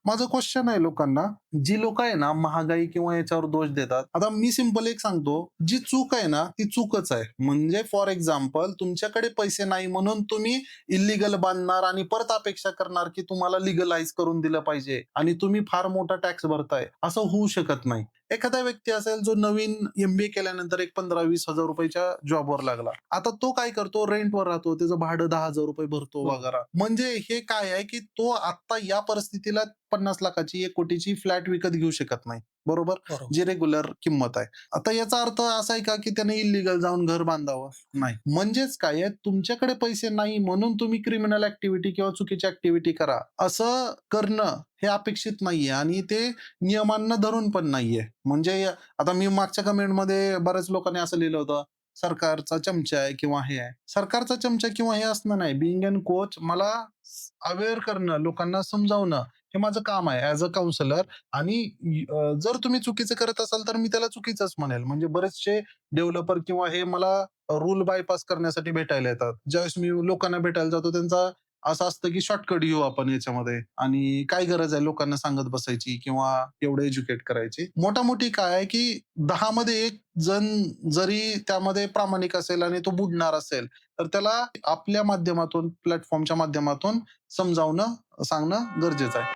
माझं क्वेश्चन आहे लोकांना, जी लोक आहे ना महागाई किंवा याच्यावर दोष देतात. आता मी सिंपल एक सांगतो, जी चूक आहे ना ती चूकच आहे. म्हणजे फॉर एक्झाम्पल तुमच्याकडे पैसे नाही म्हणून तुम्ही इल्लीगल बांधणार आणि परत अपेक्षा करणार की तुम्हाला लिगलाइज करून दिलं पाहिजे आणि तुम्ही फार मोठा टॅक्स भरताय. असं होऊ शकत नाही. एखादा व्यक्ती असेल जो नवीन एमबीए केल्यानंतर एक 15-20 हजार रुपयाच्या जॉबवर लागला. आता तो काय करतो, रेंटवर राहतो, त्याचं भाडं 10,000 रुपये भरतो हो, वगैरे. म्हणजे हे काय आहे की तो आता या परिस्थितीला 50 लाखाची 1 कोटीची फ्लॅट विकत घेऊ शकत नाही. बरोबर? बरोबर. जी रेग्युलर किंमत आहे. आता याचा अर्थ असा आहे का की त्याने इल्लीगल जाऊन घर बांधावं? नाही. म्हणजेच काय आहे, तुमच्याकडे पैसे नाही म्हणून तुम्ही क्रिमिनल ऍक्टिव्हिटी किंवा चुकीची ऍक्टिव्हिटी करा. असं करणं हे अपेक्षित नाहीये आणि ते नियमांना धरून पण नाहीये. म्हणजे आता मी मागच्या कमेंटमध्ये बऱ्याच लोकांनी असं लिहिलं होतं, सरकारचा चमचा आहे किंवा हे आहे. सरकारचा चमचा किंवा हे असणं नाही. बिंग अन कोच मला अवेअर करणं, लोकांना समजावणं हे माझं काम आहे ॲज अ काउन्सिलर. आणि जर तुम्ही चुकीचं करत असाल तर मी त्याला चुकीचंच म्हणेल. म्हणजे बरेचसे डेव्हलपर किंवा हे मला रूल बायपास करण्यासाठी भेटायला येतात. ज्यावेळेस मी लोकांना भेटायला जातो त्यांचा असं असतं की शॉर्टकट घेऊ आपण याच्यामध्ये आणि काय गरज आहे लोकांना सांगत बसायची किंवा एवढं एज्युकेट करायची. मोठामोठी काय आहे की 10 मध्ये 1 जण जरी त्यामध्ये प्रामाणिक असेल आणि तो बुडणार असेल, तर त्याला आपल्या माध्यमातून, प्लॅटफॉर्मच्या माध्यमातून समजावणं, सांगणं गरजेचं आहे.